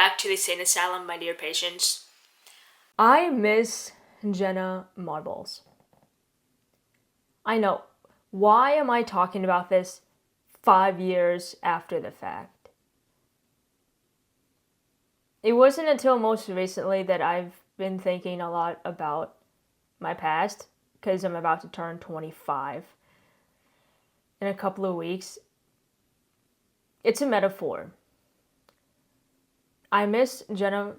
back to the sane asylum, my dear patients. I miss Jenna Marbles. I know. Why am I talking about this 5 years after the fact? It wasn't until most recently that I've been thinking a lot about my past, because I'm about to turn 25 in a couple of weeks. It's a metaphor. I miss Jenna.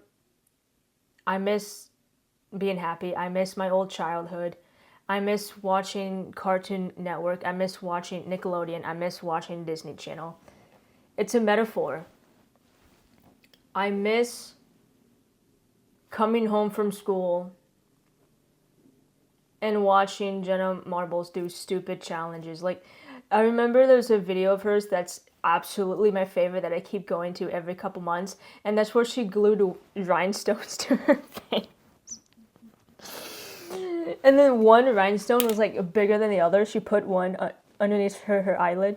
I miss being happy. I miss my old childhood. I miss watching Cartoon Network. I miss watching Nickelodeon. I miss watching Disney Channel. It's a metaphor. I miss coming home from school and watching Jenna Marbles do stupid challenges. Like, I remember there's a video of hers that's absolutely my favorite that I keep going to every couple months, and that's where she glued rhinestones to her face. And then one rhinestone was like bigger than the other. She put one underneath her eyelid.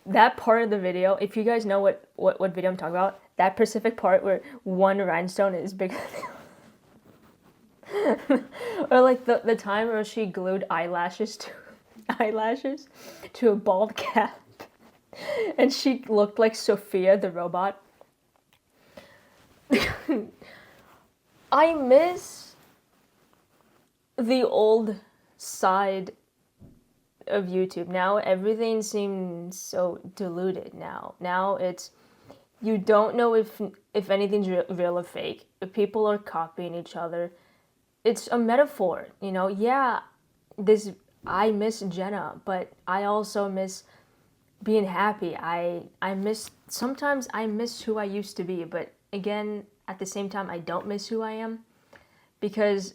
That part of the video, if you guys know what video I'm talking about, that specific part where one rhinestone is bigger than the other. Or like the time where she glued eyelashes to a bald cap. And she looked like Sophia the robot. I miss the old side of YouTube. Now everything seems so diluted now. Now it's, you don't know if anything's real or fake. If people are copying each other. It's a metaphor, you know. Yeah, I miss Jenna, but I also miss being happy. I miss, sometimes I miss who I used to be, but again, at the same time I don't miss who I am, because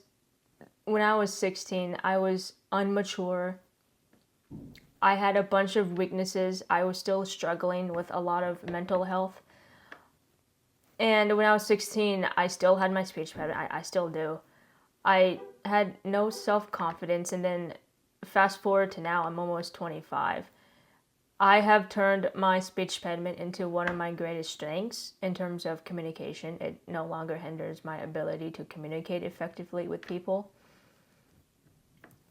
when I was 16, I was unmature. I had a bunch of weaknesses. I was still struggling with a lot of mental health. And when I was 16, I still had my speech impediment. I still do. I had no self-confidence, and then fast forward to now, I'm almost 25. I have turned my speech impediment into one of my greatest strengths in terms of communication. It no longer hinders my ability to communicate effectively with people.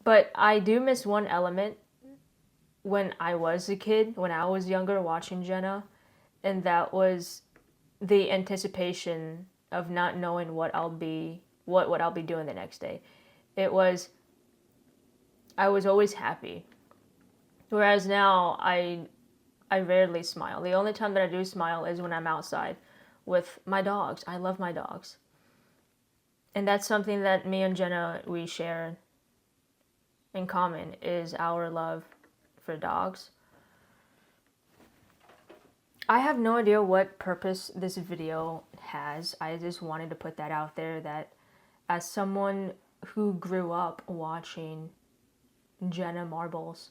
But I do miss one element when I was a kid, when I was younger watching Jenna, and that was the anticipation of not knowing what I'll be doing the next day. I was always happy. Whereas now I rarely smile. The only time that I do smile is when I'm outside with my dogs. I love my dogs. And that's something that me and Jenna, we share in common, is our love for dogs. I have no idea what purpose this video has. I just wanted to put that out there, that as someone who grew up watching Jenna Marbles,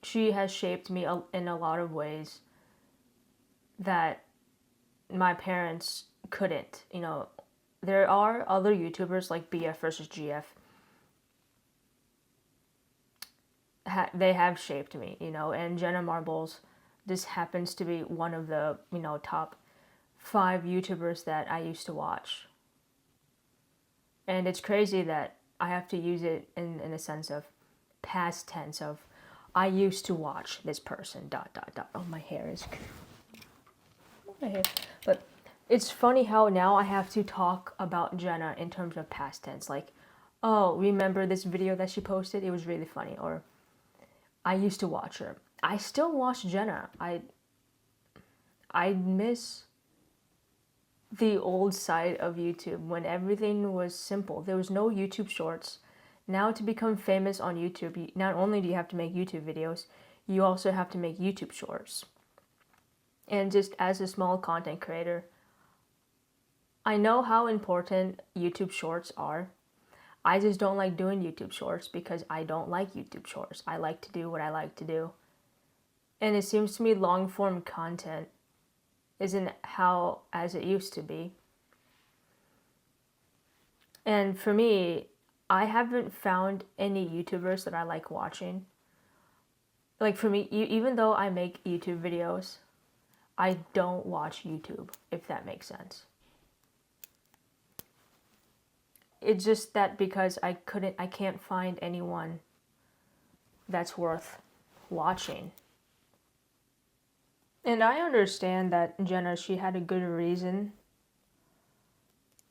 she has shaped me in a lot of ways that my parents couldn't. You know, there are other YouTubers like BF versus GF. They have shaped me, you know, and Jenna Marbles just happens to be one of the, you know, top 5 YouTubers that I used to watch. And it's crazy that I have to use it in a sense of past tense of, I used to watch this person, ... Oh, my hair is... my hair. But it's funny how now I have to talk about Jenna in terms of past tense. Like, oh, remember this video that she posted? It was really funny. Or, I used to watch her. I still watch Jenna. I miss the old side of YouTube when everything was simple. There was no YouTube Shorts. Now to become famous on YouTube, not only do you have to make YouTube videos, you also have to make YouTube Shorts. And just as a small content creator, I know how important YouTube Shorts are. I just don't like doing YouTube Shorts because I don't like YouTube Shorts. I like to do what I like to do. And it seems to me long form content isn't as it used to be. And for me, I haven't found any YouTubers that I like watching. Like for me, even though I make YouTube videos, I don't watch YouTube, if that makes sense. It's just that because I can't find anyone that's worth watching. And I understand that Jenna, she had a good reason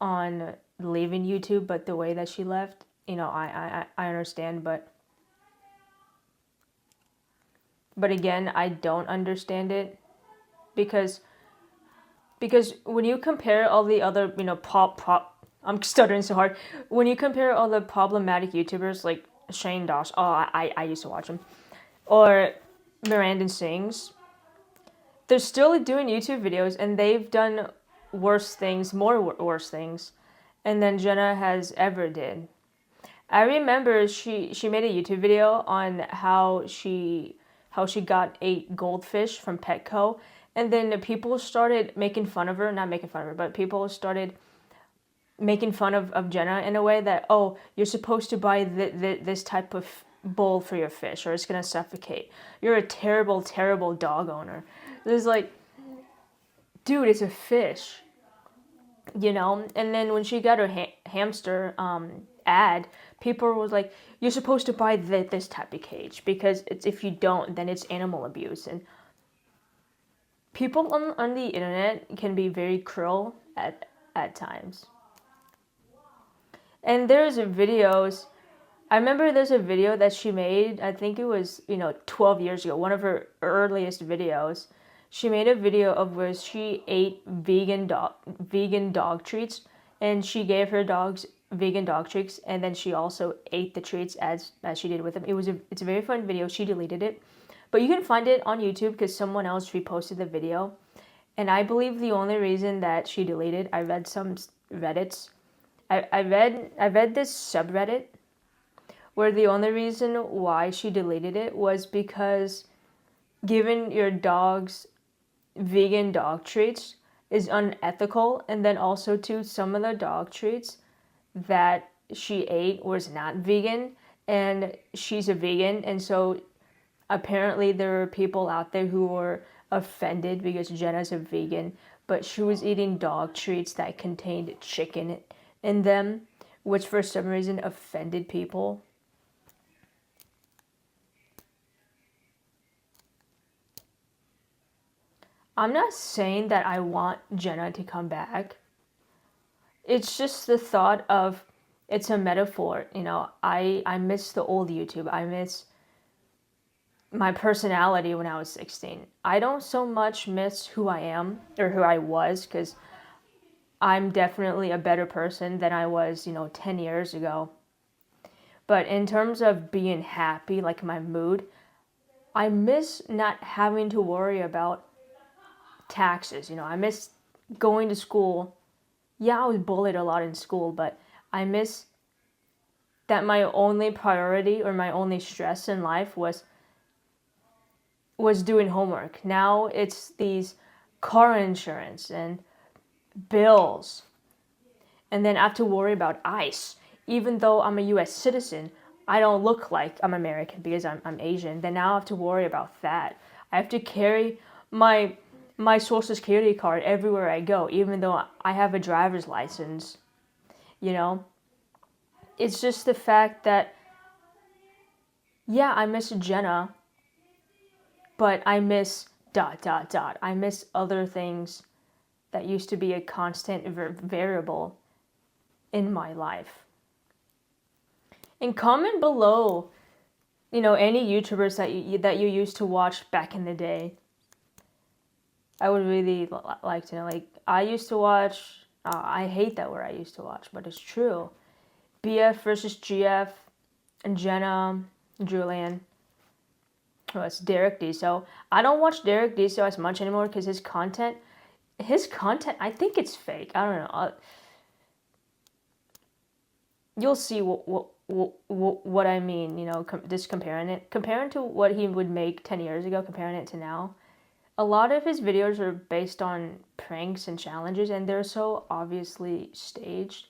on leaving YouTube, but the way that she left, I understand, but again, I don't understand it because when you compare all the other, I'm stuttering so hard. When you compare all the problematic YouTubers like Shane Dosh, I used to watch him, or Miranda Sings, they're still doing YouTube videos and they've done worse things, worse things, and than Jenna has ever did. I remember she made a YouTube video on how she got a goldfish from Petco, and then people started making fun of her, not making fun of her, but people started making fun of Jenna in a way that, oh, you're supposed to buy this type of bowl for your fish or it's gonna suffocate. You're a terrible, terrible dog owner. It's like, dude, it's a fish, And then when she got her hamster ad, people was like, you're supposed to buy this type of cage because if you don't, then it's animal abuse. And people on the internet can be very cruel at times. And there's videos. I remember there's a video that she made. I think it was 12 years ago. One of her earliest videos. She made a video of where she ate vegan dog treats, and she gave her dogs vegan dog treats, and then she also ate the treats as she did with them. It's a very fun video. She deleted it, but you can find it on YouTube because someone else reposted the video, and I believe the only reason that she deleted. I read some Reddits. I read this subreddit where the only reason why she deleted it was because giving your dogs vegan dog treats is unethical, and then also too, some of the dog treats that she ate was not vegan, and she's a vegan, and so apparently there were people out there who were offended because Jenna's a vegan, but she was eating dog treats that contained chicken in them, which for some reason offended people. I'm not saying that I want Jenna to come back. It's just the thought of, it's a metaphor. I miss the old YouTube. I miss my personality when I was 16. I don't so much miss who I am or who I was, because I'm definitely a better person than I was, 10 years ago. But in terms of being happy, like my mood, I miss not having to worry about taxes. I miss going to school. Yeah, I was bullied a lot in school, but I miss that my only priority or my only stress in life was doing homework. Now it's these car insurance and bills. And then I have to worry about ICE. Even though I'm a US citizen, I don't look like I'm American because I'm Asian. Then now I have to worry about that. I have to carry my social security card everywhere I go, even though I have a driver's license. It's just the fact that, yeah, I miss Jenna, but I miss ... I miss other things that used to be a constant variable in my life. And comment below, any YouTubers that you used to watch back in the day. I would really like to know. Like, I used to watch, I hate that word I used to watch, but it's true. BF versus GF, and Jenna, Julian. Oh, it's Derek Deso. I don't watch Derek Deso as much anymore because his content, I think it's fake. I don't know. You'll see what I mean, just comparing to what he would make 10 years ago, comparing it to now. A lot of his videos are based on pranks and challenges, and they're so obviously staged.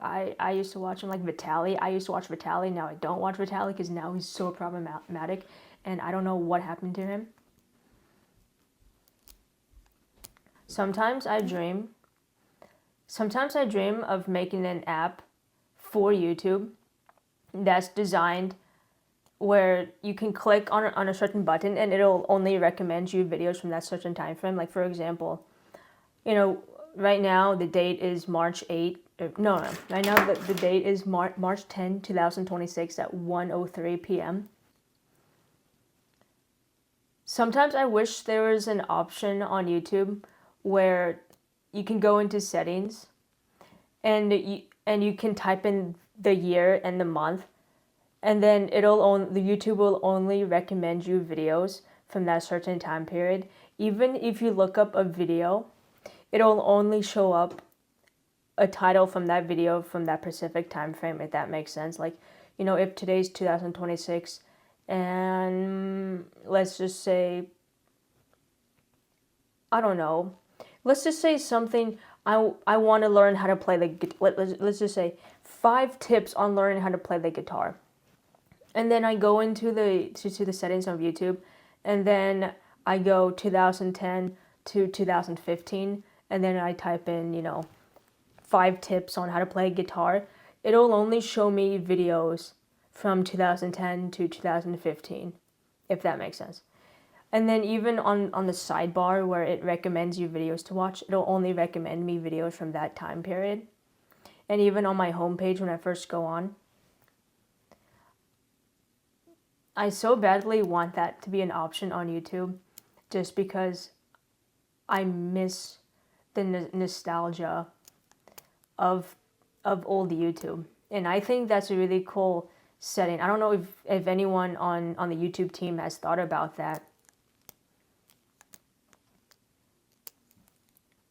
I used to watch him, like Vitaly. I used to watch Vitaly. Now I don't watch Vitaly because now he's so problematic, and I don't know what happened to him. Sometimes I dream. Sometimes I dream of making an app for YouTube that's designed where you can click on a certain button and it'll only recommend you videos from that certain time frame. Like for example, right now the date is March 8th. No. Right now the date is March 10, 2026 at 1:03 p.m. Sometimes I wish there was an option on YouTube where you can go into settings and you can type in the year and the month, and then the YouTube will only recommend you videos from that certain time period. Even if you look up a video, it'll only show up a title from that video from that specific time frame, if that makes sense. Like, if today's 2026 and let's just say, I don't know, let's just say something, I want to learn how to play let's just say 5 tips on learning how to play the guitar. And then I go into to the settings of YouTube, and then I go 2010 to 2015, and then I type in, 5 tips on how to play guitar. It'll only show me videos from 2010 to 2015, if that makes sense. And then even on the sidebar where it recommends you videos to watch, it'll only recommend me videos from that time period. And even on my homepage when I first go on, I so badly want that to be an option on YouTube, just because I miss the nostalgia of old YouTube. And I think that's a really cool setting. I don't know if anyone on the YouTube team has thought about that.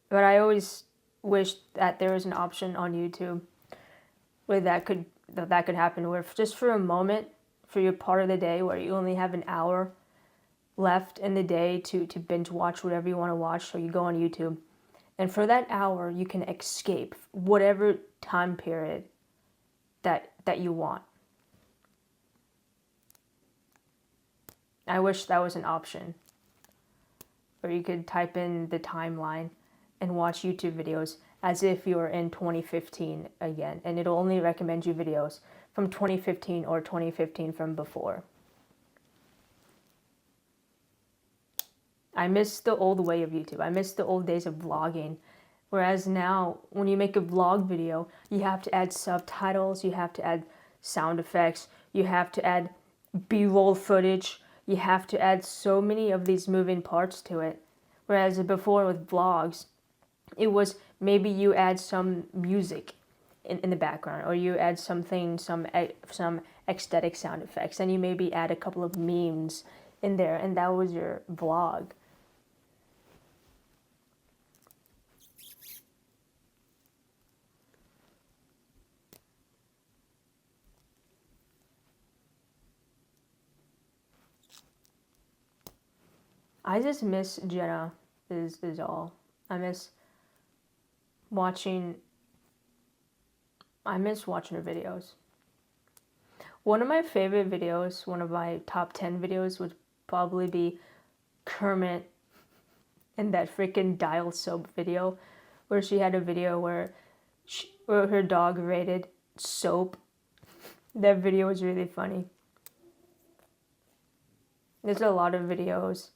But I always wish that there was an option on YouTube where that could happen, where just for a moment, for your part of the day where you only have an hour left in the day to binge watch whatever you want to watch, so you go on YouTube. And for that hour, you can escape whatever time period that you want. I wish that was an option, where you could type in the timeline and watch YouTube videos as if you're in 2015 again, and it'll only recommend you videos from 2015 or 2015 from before. I miss the old way of YouTube. I miss the old days of vlogging. Whereas now, when you make a vlog video, you have to add subtitles, you have to add sound effects, you have to add B-roll footage, you have to add so many of these moving parts to it. Whereas before with vlogs, it was maybe you add some music in the background, or you add some ecstatic sound effects, and you maybe add a couple of memes in there, and that was your vlog. I just miss Jenna is all. I miss watching her videos. One of my favorite videos, one of my top 10 videos, would probably be Kermit and that freaking dial soap video, where she had a video where her dog rated soap. That video was really funny. There's a lot of videos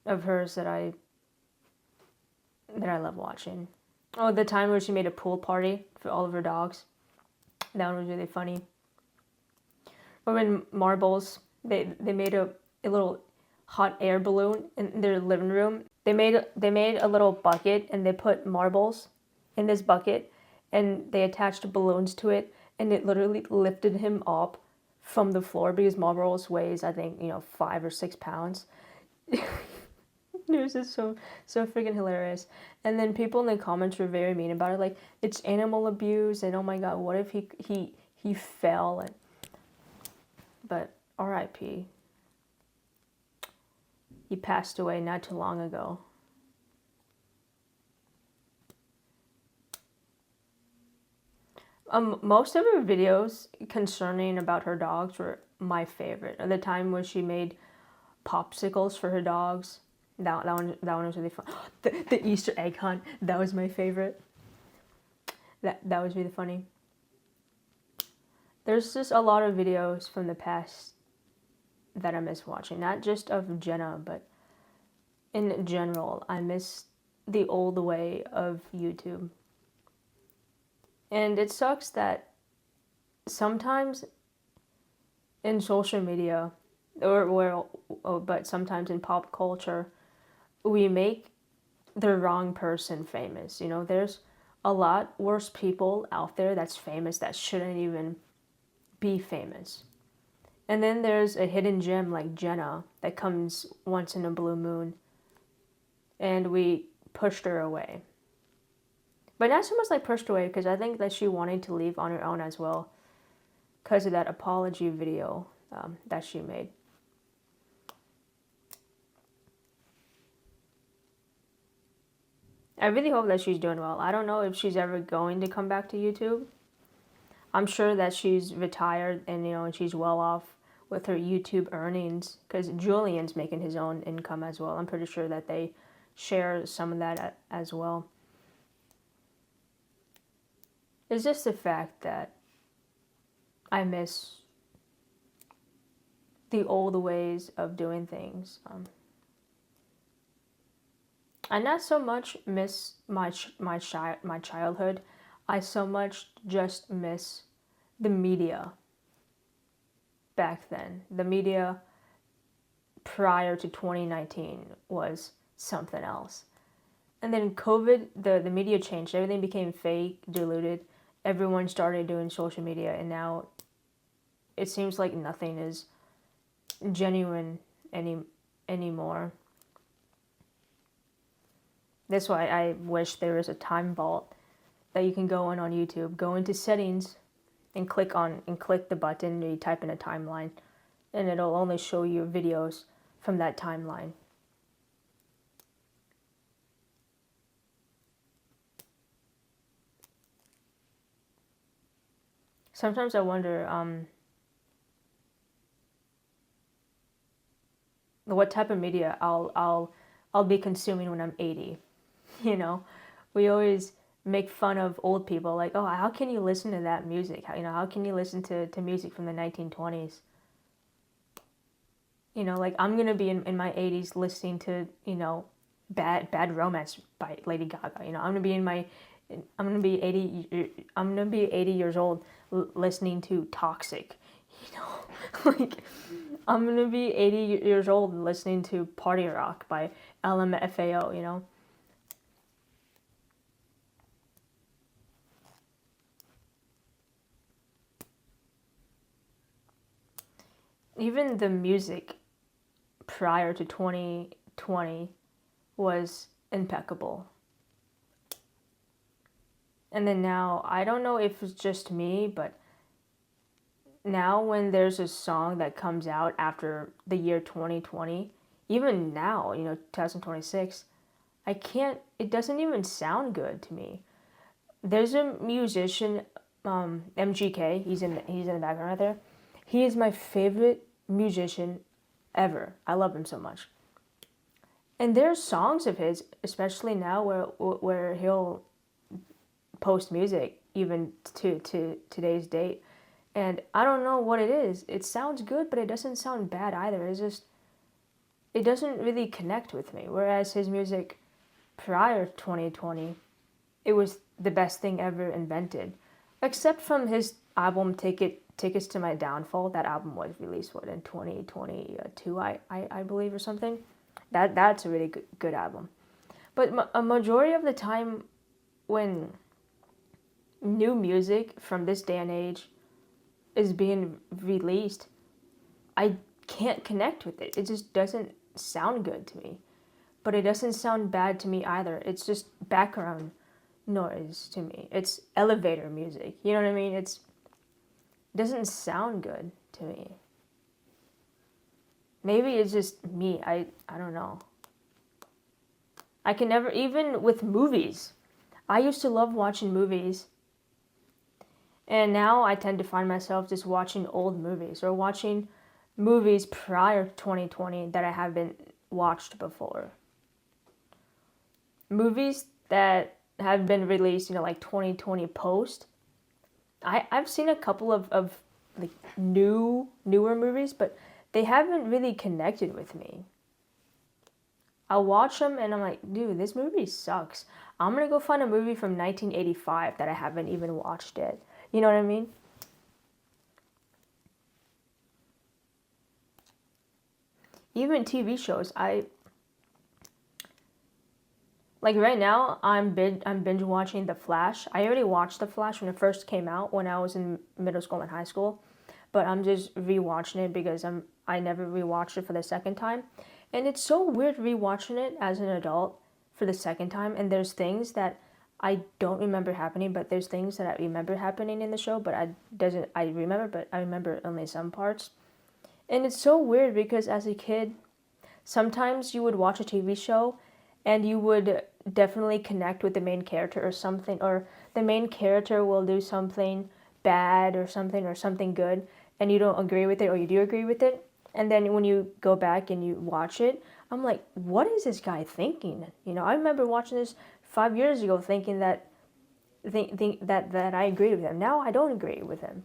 of hers that I love watching. Oh, the time where she made a pool party for all of her dogs. That one was really funny. Or when Marbles, they made a little hot air balloon in their living room. They made a little bucket, and they put marbles in this bucket, and they attached balloons to it, and it literally lifted him up from the floor, because Marbles weighs, I think, 5 or 6 pounds. It was just so freaking hilarious. And then people in the comments were very mean about it, like, it's animal abuse, and oh my god, what if he fell? But R.I.P. He passed away not too long ago. Most of her videos concerning about her dogs were my favorite. At the time when she made popsicles for her dogs, That one was really fun. The Easter egg hunt, that was my favorite. That was really funny. There's just a lot of videos from the past that I miss watching. Not just of Jenna, but in general. I miss the old way of YouTube. And it sucks that sometimes in social media, but sometimes in pop culture, we make the wrong person famous. You know, there's a lot worse people out there that's famous that shouldn't even be famous. And then there's a hidden gem like Jenna that comes once in a blue moon, and we pushed her away. But not so much like pushed away, because I think that she wanted to leave on her own as well, because of that apology video that she made. I really hope that she's doing well. I don't know if she's ever going to come back to YouTube. I'm sure that she's retired and and she's well off with her YouTube earnings, because Julian's making his own income as well. I'm pretty sure that they share some of that as well. It's just the fact that I miss the old ways of doing things. I not so much miss my childhood. I so much just miss the media back then. The media prior to 2019 was something else. And then COVID, the media changed. Everything became fake, diluted. Everyone started doing social media, and now it seems like nothing is genuine anymore. That's why I wish there was a time vault that you can go in on YouTube, go into settings, and click the button, and you type in a timeline, and it'll only show you videos from that timeline. Sometimes I wonder what type of media I'll be consuming when I'm 80. You know, we always make fun of old people, like, oh, how can you listen to that music? How can you listen to music from the 1920s? Like, I'm gonna be in my 80s listening to Bad Romance by Lady Gaga. I'm gonna be 80 years old listening to Toxic. Like, I'm gonna be 80 years old listening to Party Rock by LMFAO. Even the music prior to 2020 was impeccable. And then now, I don't know if it's just me, but now when there's a song that comes out after the year 2020, even now, 2026, it doesn't even sound good to me. There's a musician, MGK, he's in the background right there. He is my favorite musician ever. I love him so much. And there's songs of his, especially now, where he'll post music even to today's date, and I don't know what it is. It sounds good, but it doesn't sound bad either. It doesn't really connect with me. Whereas his music prior to 2020, it was the best thing ever invented, except from his album Tickets to My Downfall. That album was released in 2022, I believe, or something. That's a really good album. But a majority of the time, when new music from this day and age is being released, I can't connect with it. It just doesn't sound good to me. But it doesn't sound bad to me either. It's just background noise to me. It's elevator music. You know what I mean? It doesn't sound good to me. Maybe it's just me. I don't know. I can never, even with movies. I used to love watching movies. And now I tend to find myself just watching old movies or watching movies prior to 2020 that I haven't watched before. movies that have been released, like 2020 post. I've seen a couple of like newer movies, but they haven't really connected with me. I'll watch them and I'm like, dude, this movie sucks. I'm gonna go find a movie from 1985 that I haven't even watched it. You know what I mean? Even TV shows, like right now, I'm binge watching The Flash. I already watched The Flash when it first came out when I was in middle school and high school, but I'm just rewatching it because I never rewatched it for the second time, and it's so weird rewatching it as an adult for the second time. And there's things that I don't remember happening, but there's things that I remember happening in the show, but I remember only some parts. And it's so weird because as a kid, sometimes you would watch a TV show and you would definitely connect with the main character or something, or the main character will do something bad or something good, and you don't agree with it, or you do agree with it. And then when you go back and you watch it, I'm like, what is this guy thinking? I remember watching this 5 years ago thinking that I agreed with him. Now I don't agree with him.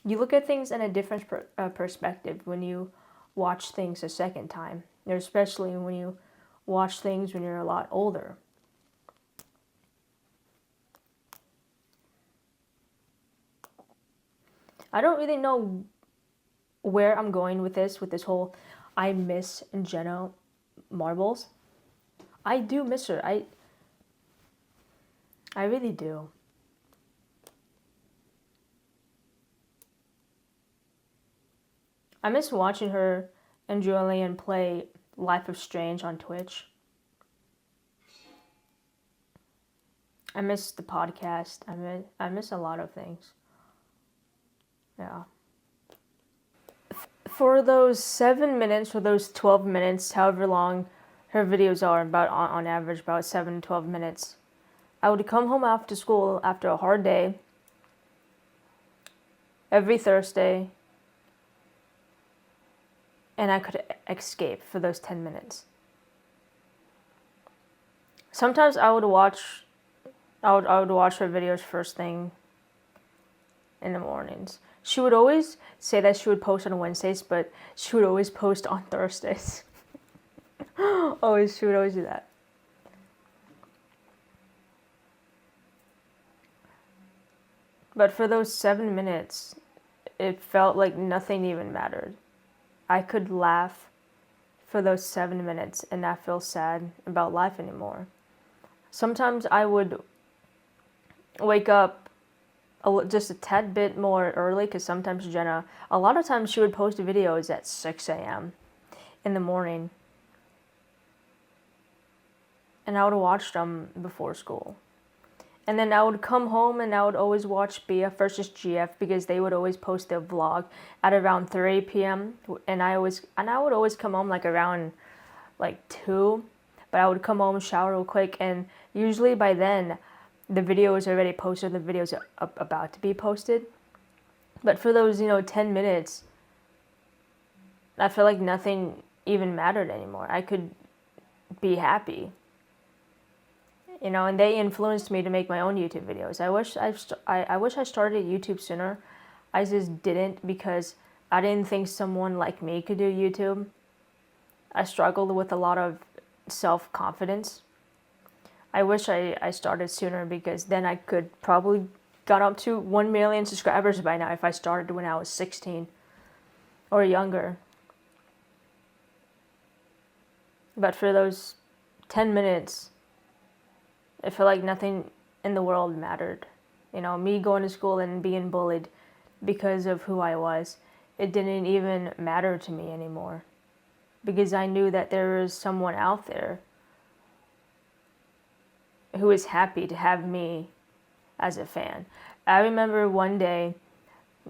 You look at things in a different perspective when you watch things a second time, or especially when you watch things when you're a lot older. I don't really know where I'm going with this whole I miss Jenna Marbles. I do miss her. I really do. I miss watching her and Julian play Life of Strange on Twitch. I miss the podcast. I miss a lot of things. Yeah. For those 7 minutes or those 12 minutes, however long her videos are, about on average about 7 to 12 minutes, I would come home after school after a hard day every Thursday, and I could escape for those 10 minutes. Sometimes I would watch her videos first thing in the mornings. She would always say that she would post on Wednesdays, but she would always post on Thursdays. She would always do that. But for those 7 minutes, it felt like nothing even mattered. I could laugh for those 7 minutes and not feel sad about life anymore. Sometimes I would wake up just a tad bit more early, because sometimes Jenna, a lot of times she would post videos at 6 a.m. in the morning, and I would watch them before school. And then I would come home and I would always watch BF versus GF, because they would always post their vlog at around 3 p.m. And I would always come home like around 2, but I would come home, shower real quick, and usually by then the video is already posted, the video's about to be posted. But for those 10 minutes, I feel like nothing even mattered anymore. I could be happy. And they influenced me to make my own YouTube videos. I wish I started YouTube sooner. I just didn't, because I didn't think someone like me could do YouTube. I struggled with a lot of self-confidence. I wish I started sooner, because then I could probably got up to 1 million subscribers by now if I started when I was 16 or younger. But for those 10 minutes, I feel like nothing in the world mattered. Me going to school and being bullied because of who I was, it didn't even matter to me anymore, because I knew that there was someone out there who is happy to have me as a fan. I remember one day,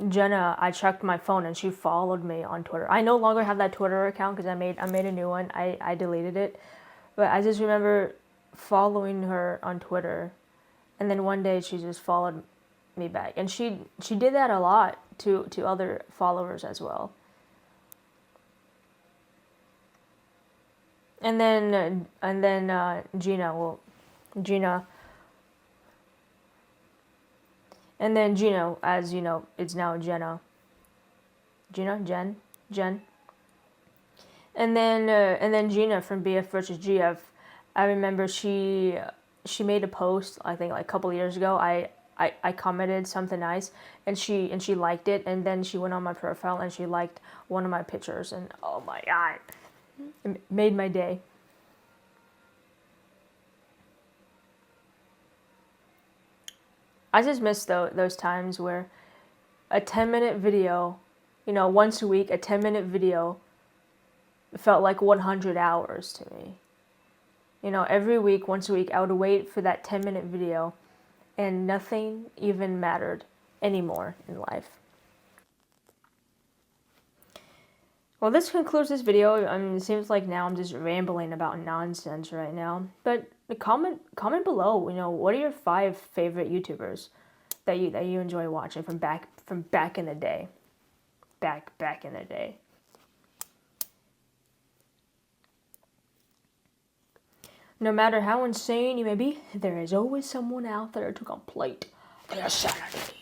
Jenna, I checked my phone and she followed me on Twitter. I no longer have that Twitter account because I made a new one. I deleted it. But I just remember following her on Twitter, and then one day she just followed me back. And she did that a lot to other followers as well. And then Gina, and then Gina, as you know, it's now Jenna. Jen. And then Gina from BF versus GF. I remember she made a post, I think like a couple years ago. I commented something nice, and she liked it, and then she went on my profile and she liked one of my pictures, and oh my god, it made my day. I just miss those times where a 10-minute video, once a week, a 10-minute video felt like 100 hours to me. Every week, once a week, I would wait for that 10-minute video, and nothing even mattered anymore in life. Well, this concludes this video. I mean, it seems like now I'm just rambling about nonsense right now. But comment below. What are your 5 favorite YouTubers that you enjoy watching from back in the day? Back in the day. No matter how insane you may be, there is always someone out there to complete their sanity.